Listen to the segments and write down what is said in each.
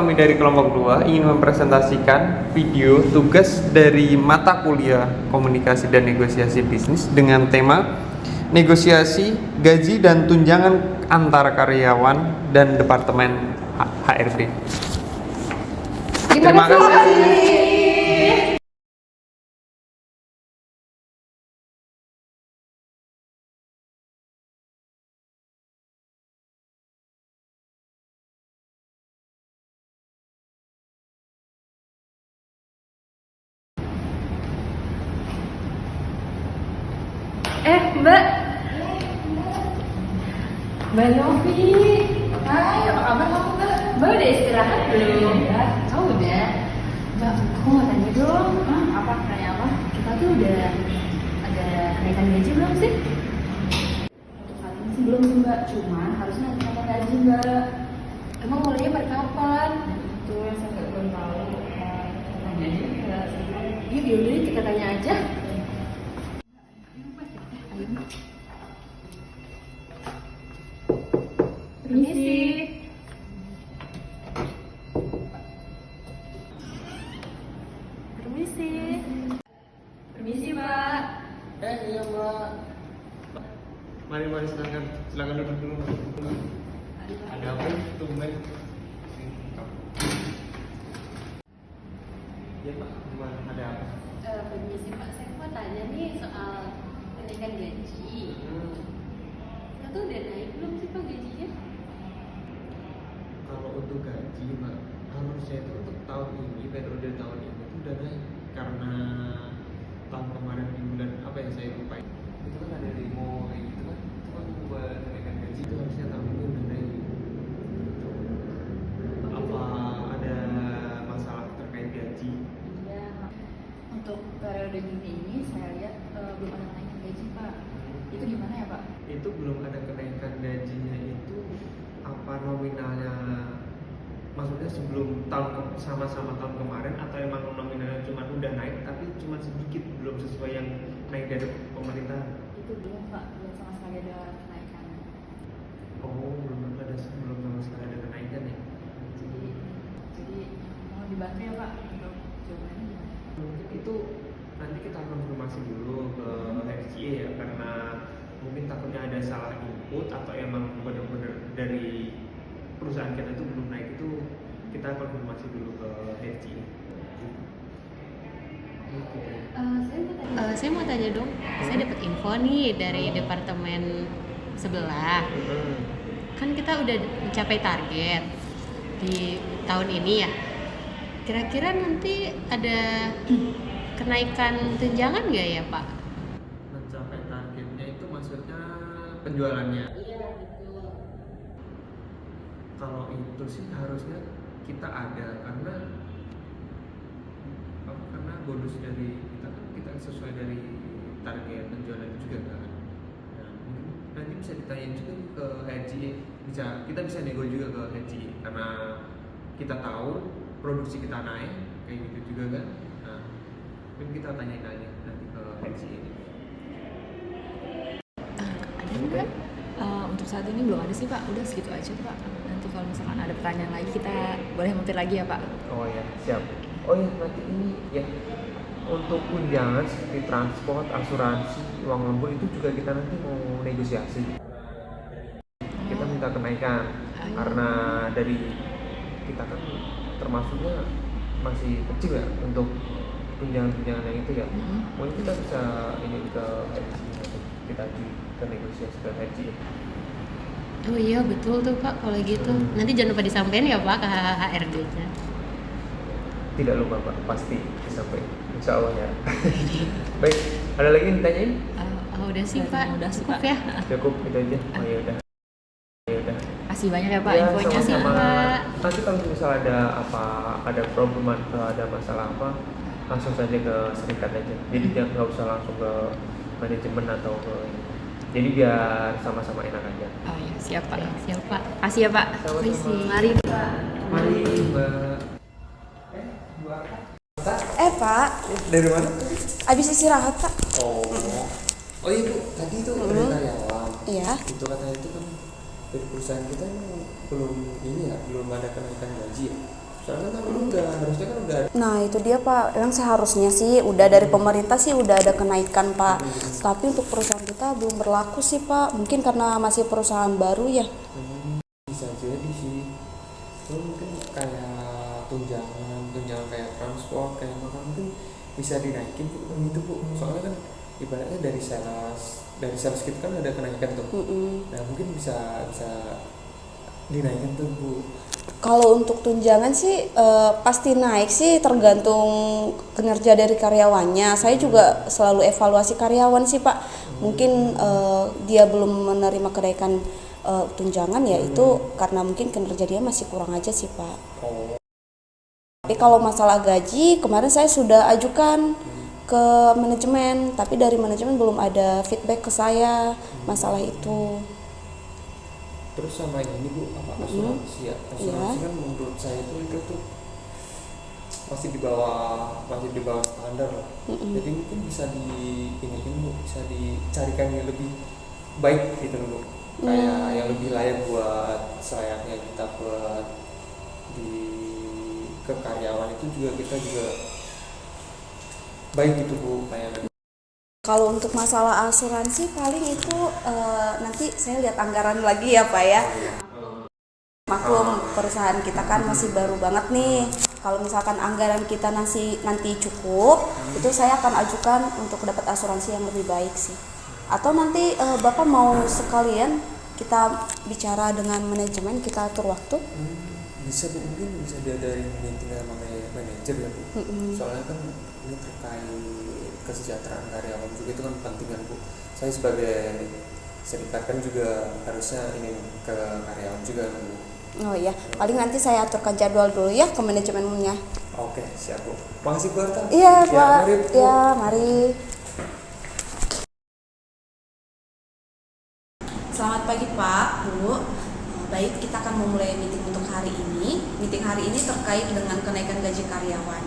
kami dari kelompok 2 ingin mempresentasikan video tugas dari mata kuliah Komunikasi dan Negosiasi Bisnis dengan tema negosiasi gaji dan tunjangan antar karyawan dan Departemen HRD. Terima kasih. Mbak Novi, hai, apa kabar kamu Mbak? Mbak udah istirahat belum? Ya, kamu udah. Mbak, aku mau tanya dong. Apa? Tanya apa? Kita tuh udah ada kenaikan gaji belum sih? Untuk saat ini sih belum sih Mbak, cuman harusnya ada kenaikan gaji Mbak. Emang mulainya pada kapan? Itu saya belum tahu. Tanya aja nggak sih? Yuk, yaudah kita tanya aja. Permisi. Permisi. Permisi, Pak. Iya, Mbak. Mari silakan duduk dulu. Ada apa tumben? Ya, Pak. Gimana? Ada apa? Permisi, Pak. Saya mau tanya nih soal kenaikan gaji. Kita tuh udah naik belum sih Pak gajinya? Kalau untuk gaji, Mbak, harusnya itu untuk tahun ini, periode tahun ini itu udah naik karena tahun kemarin di bulan apa yang saya lupa itu kan ada demo kayak gitu kan, itu kan buat kenaikan gaji itu harusnya tahun ini udah naik. Apa ada masalah terkait gaji? Iya. Untuk periode ini saya lihat belum ada kenaikan gaji Pak. Itu gimana ya Pak? Itu belum ada kenaikan gajinya itu apa nominalnya? Maksudnya sebelum sama-sama tahun kemarin atau emang nominalnya cuma udah naik tapi cuma sedikit belum sesuai yang naik dari pemerintah? Itu belum Pak, belum sama sekali ada kenaikan. Oh, belum sama sekali ada kenaikan ya? Jadi mau dibantu ya Pak untuk jawabannya gimana? Mungkin itu nanti kita konfirmasi dulu ke FCA ya, karena mungkin takutnya ada salah input atau emang benar-benar dari perusahaan kita itu belum naik, itu kita konfirmasi dulu ke FCA. Saya mau tanya dong, saya dapat info nih dari departemen sebelah. Kan kita udah mencapai target di tahun ini ya. Kira-kira nanti ada kenaikan tunjangan nggak ya Pak? Mencapai targetnya itu maksudnya penjualannya? Iya betul. Kalau itu sih harusnya kita ada karena bonus dari kita kan kita sesuai dari target penjualan juga kan. Nah, mungkin nanti bisa ditanyain juga ke HRD, kita bisa nego juga ke HRD karena kita tahu produksi kita naik kayak gitu juga kan. Nah, mungkin kita tanyain aja nanti ke HRD ini. Ada nggak? Untuk saat ini belum ada sih Pak, udah segitu aja Pak. Nanti kalau misalkan ada pertanyaan lagi kita boleh mampir lagi ya Pak. Oh ya, siap. Oh ya, nanti ini ya untuk tunjangan seperti transport, asuransi, uang lembur itu juga kita nanti mau negosiasi. Kita minta kenaikan karena dari kita kan termasuknya masih kecil ya untuk tunjangan-tunjangan yang itu ya. Mungkin kita bisa ini ke HRD, kita ke negosiasi ke HRD. Oh iya betul tuh Pak kalau gitu. Nanti jangan lupa disampaikan ya Pak ke HRD-nya. Tidak lupa Pak, pasti disampaikan. Insya Allah ya. Baik, ada lagi yang ditanyain? Udah sih Pak, Udah sih, cukup Pak. ya. Cukup itu aja. Oh ya udah. Kasih banyak ya Pak Ya, infonya sih sama-sama. Pak. Nanti kalau misal ada problem atau ada masalah apa, langsung saja ke serikat aja. Jadi jangan nggak usah langsung ke manajemen atau ke ini. Jadi biar sama-sama enak aja. Oh iya, siap Pak. Siap Pak. Kasih ya Pak. Sama-sama. Mari Pak. Mari Mbak. Pak, Dari mana? abis istirahat Pak. Oh. Oh iya Bu, tadi itu ada karyawan. Iya. Itu katanya itu kan dari perusahaan kita ini belum ada kenaikan gaji ya. Soalnya kan udah harusnya kan udah. Nah itu dia Pak, yang seharusnya sih udah dari pemerintah sih udah ada kenaikan Pak. Tapi untuk perusahaan kita belum berlaku sih Pak. Mungkin karena masih perusahaan baru ya. Bisa jadi sih. Terus mungkin kayak tunjangan kayak transport, kayak makan mungkin bisa dinaikin gitu Bu. Soalnya kan ibaratnya dari sales kita kan ada kenaikan tuh. Nah mungkin bisa dinaikkan tuh Bu. Kalau untuk tunjangan sih pasti naik sih tergantung kinerja dari karyawannya. Saya juga selalu evaluasi karyawan sih Pak. Mungkin dia belum menerima kenaikan tunjangan ya itu karena mungkin kinerja dia masih kurang aja sih Pak. Tapi kalau masalah gaji kemarin saya sudah ajukan ke manajemen, tapi dari manajemen belum ada feedback ke saya masalah itu. Terus sama ini Bu, apa asuransi ya? Asuransi kan menurut saya itu tuh masih di bawah standar lah. Jadi mungkin bisa bisa dicarikan yang lebih baik gitu loh. Kayak yang lebih layak buat selayaknya kita buat ke karyawan itu kita juga baik gitu Bu kayak. Kalau untuk masalah asuransi paling itu nanti saya lihat anggaran lagi ya Pak ya. Maklum perusahaan kita kan masih baru banget nih. Kalau misalkan anggaran kita nanti cukup, itu saya akan ajukan untuk dapat asuransi yang lebih baik sih. Atau nanti Bapak mau sekalian kita bicara dengan manajemen, kita atur waktu? Bisa Bu, mungkin bisa diadain meeting sama manajer ya Bu. Soalnya kan ini terkait kesejahteraan karyawan juga itu kan penting kan Bu. Saya sebagai serikat kan juga harusnya ini ke karyawan juga kan Bu. Oh iya, paling nanti saya aturkan jadwal dulu ya ke manajemennya. Oke, siap Bu. Makasih Bu Arta. Iya Pak, mari, Bu. ya mari. Selamat pagi Pak, Bu. Baik, kita akan memulai meeting untuk hari ini. Meeting hari ini terkait dengan kenaikan gaji karyawan.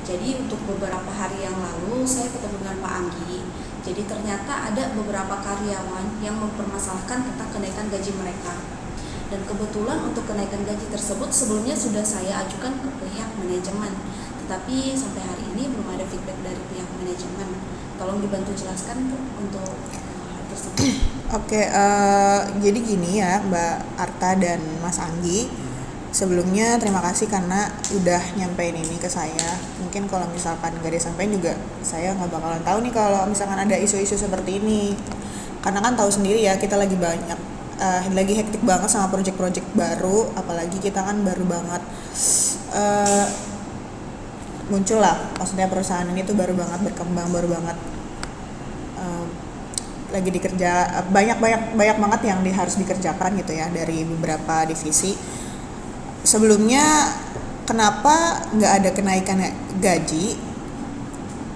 Jadi untuk beberapa hari yang lalu saya ketemu dengan Pak Anggi. Jadi ternyata ada beberapa karyawan yang mempermasalahkan tentang kenaikan gaji mereka. Dan kebetulan untuk kenaikan gaji tersebut sebelumnya sudah saya ajukan ke pihak manajemen. Tetapi sampai hari ini belum ada feedback dari pihak manajemen. Tolong dibantu jelaskan Bu untuk hal tersebut. Oke, jadi gini ya Mbak Arta dan Mas Anggi. Sebelumnya terima kasih karena udah nyampein ini ke saya. Mungkin kalau misalkan nggak disampaikan juga saya nggak bakalan tahu nih kalau misalkan ada isu-isu seperti ini. Karena kan tahu sendiri ya kita lagi lagi hektik banget sama project-project baru. Apalagi kita kan baru banget muncul lah. Maksudnya perusahaan ini tuh baru banget berkembang, baru banget lagi banyak banget yang harus dikerjakan gitu ya dari beberapa divisi. Sebelumnya kenapa nggak ada kenaikan gaji?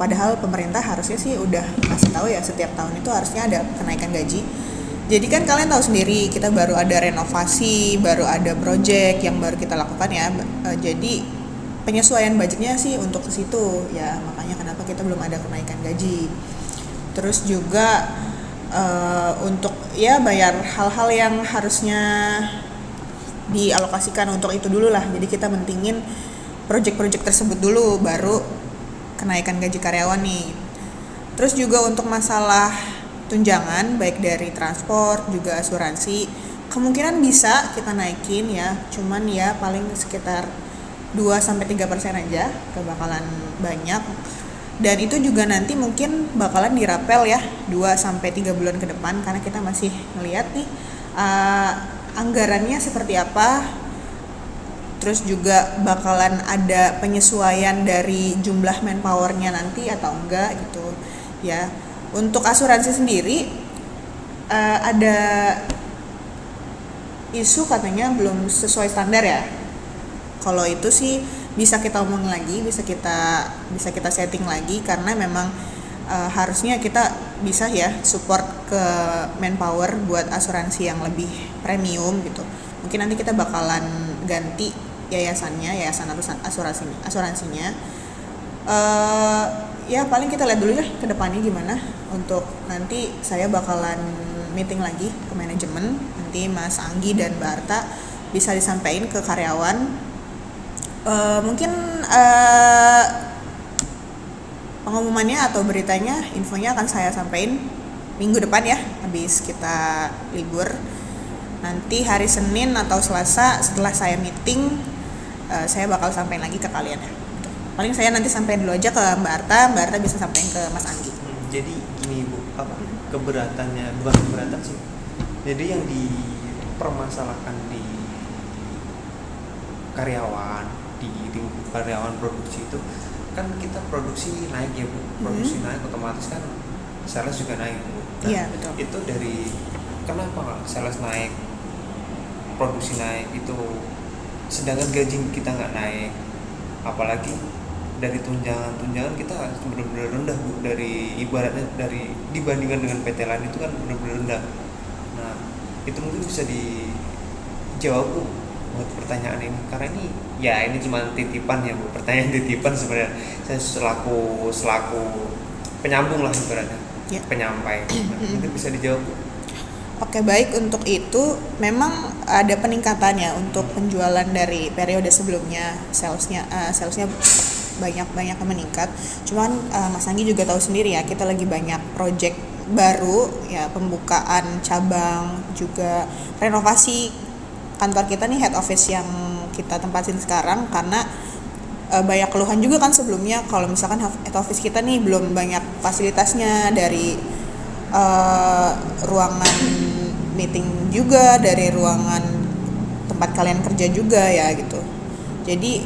Padahal pemerintah harusnya sih udah kasih tahu ya setiap tahun itu harusnya ada kenaikan gaji. Jadi kan kalian tahu sendiri kita baru ada renovasi, baru ada project yang baru kita lakukan ya. Jadi penyesuaian budgetnya sih untuk ke situ ya, makanya kenapa kita belum ada kenaikan gaji. Terus juga untuk ya bayar hal-hal yang harusnya dialokasikan untuk itu dulu lah. Jadi kita mentingin project-project tersebut dulu baru kenaikan gaji karyawan nih. Terus juga untuk masalah tunjangan baik dari transport juga asuransi kemungkinan bisa kita naikin ya, cuman ya paling sekitar 2-3% aja, kebakalan banyak. Dan itu juga nanti mungkin bakalan dirapel ya 2-3 bulan ke depan karena kita masih melihat nih anggarannya seperti apa. Terus juga bakalan ada penyesuaian dari jumlah manpowernya nanti atau enggak gitu ya. Untuk asuransi sendiri ada isu katanya belum sesuai standar ya. Kalau itu sih bisa kita omongin lagi, bisa kita setting lagi karena memang harusnya kita bisa ya support ke manpower buat asuransi yang lebih premium gitu. Mungkin nanti kita bakalan ganti yayasan asuransinya. Ya paling kita lihat dulu ya ke depannya gimana. Untuk nanti saya bakalan meeting lagi ke manajemen, nanti Mas Anggi dan Mbak Arta bisa disampaikan ke karyawan Mungkin pengumumannya atau beritanya, infonya akan saya sampaikan minggu depan ya, habis kita libur. Nanti hari Senin atau Selasa setelah saya meeting, saya bakal sampaikan lagi ke kalian ya. Paling saya nanti sampaikan dulu aja ke Mbak Arta bisa sampaikan ke Mas Anggi. Jadi ini Bu, keberatannya, bukan keberatan sih. Jadi yang dipermasalahkan di karyawan, di karyawan produksi itu kan kita produksi naik ya Bu. Produksi naik otomatis kan sales juga naik Bu. Nah, Iya, betul. itu dari kenapa nggak sales naik, produksi naik itu, sedangkan gaji kita nggak naik, apalagi dari tunjangan kita benar-benar rendah Bu, dari ibaratnya dari dibandingkan dengan PT lain itu kan benar-benar rendah. Nah itu mungkin bisa dijawab Bu buat pertanyaan ini, karena ini cuma titipan ya Bu, pertanyaan titipan sebenarnya. Saya selaku penyambung lah ibaratnya, penyampai. Nah, mungkin bisa dijawab Bu. Oke, baik, untuk itu memang ada peningkatannya untuk penjualan dari periode sebelumnya, salesnya banyak meningkat. Cuman Mas Anggi juga tahu sendiri ya, kita lagi banyak project baru ya, pembukaan cabang, juga renovasi kantor kita nih, head office yang kita tempatin sekarang, karena banyak keluhan juga kan sebelumnya kalau misalkan head office kita nih belum banyak fasilitasnya, dari ruangan meeting juga, dari ruangan tempat kalian kerja juga ya gitu. Jadi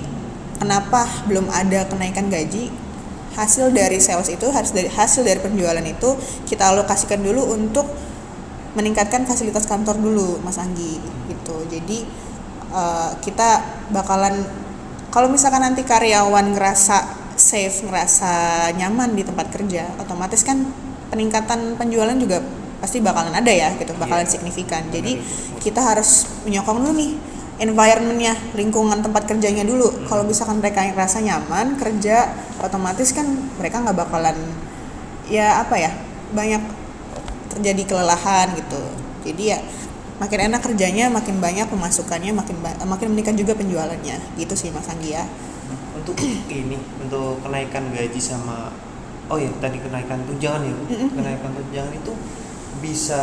kenapa belum ada kenaikan gaji? Hasil dari sales itu, hasil dari penjualan itu kita alokasikan dulu untuk meningkatkan fasilitas kantor dulu, Mas Anggi gitu. Jadi kita bakalan, kalau misalkan nanti karyawan ngerasa safe, ngerasa nyaman di tempat kerja, otomatis kan peningkatan penjualan juga pasti bakalan ada ya gitu, bakalan signifikan. Jadi kita harus menyokong dulu nih environment-nya, lingkungan tempat kerjanya dulu. Kalau misalkan mereka yang rasa nyaman kerja, otomatis kan mereka nggak bakalan banyak terjadi kelelahan gitu. Jadi ya makin enak kerjanya, makin banyak pemasukannya, makin meningkat juga penjualannya gitu sih Mas Anggi ya. Untuk kenaikan gaji sama tadi kenaikan tunjangan ya Bu. Kenaikan tunjangan itu bisa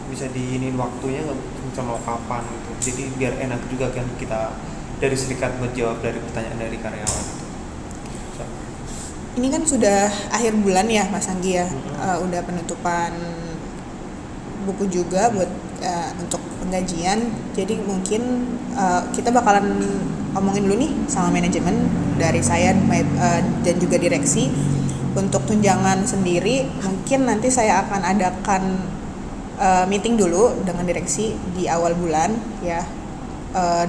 bisa diinin waktunya nggak, mau kapan gitu. Jadi biar enak juga kan kita dari serikat buat jawab dari pertanyaan dari karyawan. Ini kan sudah akhir bulan ya Mas Anggi ya, udah penutupan buku juga buat untuk penggajian. Jadi mungkin kita bakalan ngomongin dulu nih sama manajemen dari saya dan juga direksi. Untuk tunjangan sendiri mungkin nanti saya akan adakan meeting dulu dengan direksi di awal bulan ya,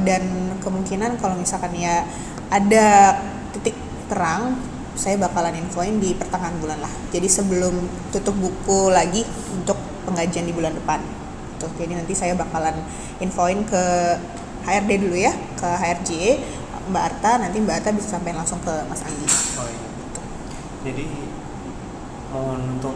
dan kemungkinan kalau misalkan ya ada titik terang, saya bakalan infoin di pertengahan bulan lah. Jadi sebelum tutup buku lagi untuk penggajian di bulan depan tuh. Jadi nanti saya bakalan infoin ke HRD dulu ya, ke HRGE Mbak Arta, nanti Mbak Arta bisa sampaikan langsung ke Mas Anggi. Jadi mohon untuk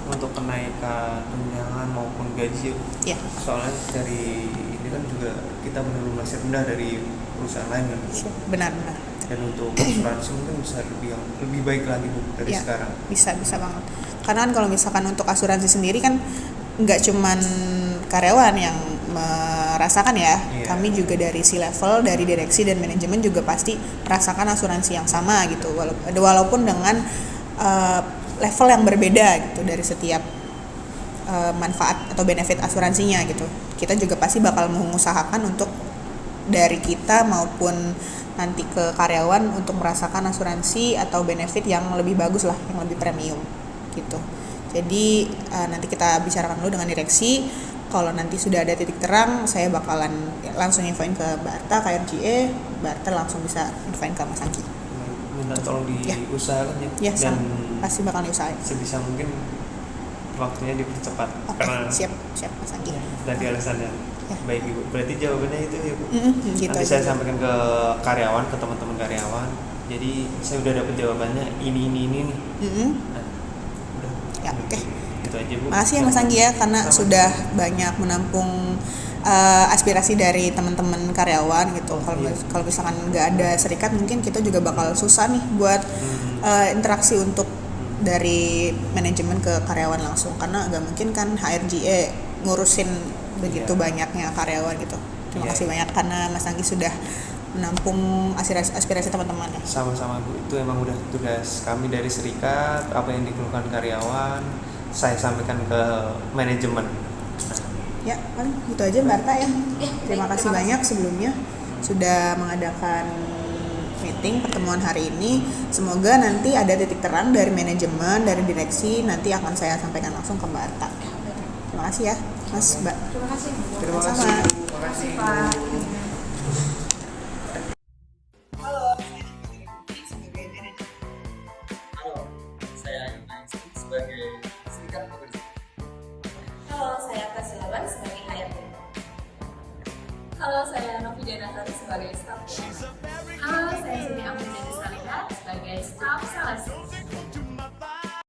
untuk kenaikan tunjangan maupun gaji ya. Soalnya dari ini kan juga kita menurut masih rendah dari perusahaan lain kan. Benar. Dan untuk asuransi mungkin bisa lebih baik lagi Bu dari sekarang. Bisa banget. Karena kan kalau misalkan untuk asuransi sendiri kan nggak cuman karyawan yang merasakan ya, kami juga dari C-level, dari direksi dan manajemen juga pasti merasakan asuransi yang sama gitu, walaupun dengan level yang berbeda gitu dari setiap manfaat atau benefit asuransinya gitu. Kita juga pasti bakal mengusahakan untuk dari kita maupun nanti ke karyawan untuk merasakan asuransi atau benefit yang lebih bagus lah, yang lebih premium gitu. Jadi nanti kita bicarakan dulu dengan direksi. Kalau nanti sudah ada titik terang, saya bakalan langsung infoin ke Mbak Arta, ke RGE. Mbak Arta langsung bisa infoin ke Mas Anggi. Minta tolong diusahakan ya. Dan pasti bakal diusahain. Sebisa mungkin waktunya dipercepat. Oke, karena siap Mas Anggi. Tadi alasannya. Baik Ibu. Berarti jawabannya itu ya Bu. Gitu nanti saya sampaikan ke karyawan, ke teman-teman karyawan. Jadi saya udah dapat jawabannya ini nih. Nah, udah. Ya, oke. Gitu aja Bu. Makasih ya Mas Anggi ya, karena sudah banyak menampung aspirasi dari teman-teman karyawan gitu. Kalau misalkan nggak ada serikat, mungkin kita juga bakal susah nih buat interaksi untuk dari manajemen ke karyawan langsung, karena nggak mungkin kan HRGE ngurusin begitu banyaknya karyawan gitu. Terima kasih banyak karena Mas Anggi sudah menampung aspirasi teman-teman ya. Sama-sama Bu, itu emang udah tugas kami dari serikat, apa yang dikeluhkan karyawan saya sampaikan ke manajemen. Ya, paling gitu aja Mbak Arta ya. Terima kasih banyak sebelumnya sudah mengadakan meeting pertemuan hari ini. Semoga nanti ada titik terang dari manajemen, dari direksi, nanti akan saya sampaikan langsung ke Mbak Arta. Terima kasih ya, Mas, Mbak. Terima kasih. Terima kasih. Terima kasih Pak. Saya Ainsti sebagai serikat pekerja. Halo, saya Kasilaban sebagai HRD. Halo, saya Novi Danasari sebagai staff. Halo, saya Sini Amrina Salihah sebagai staf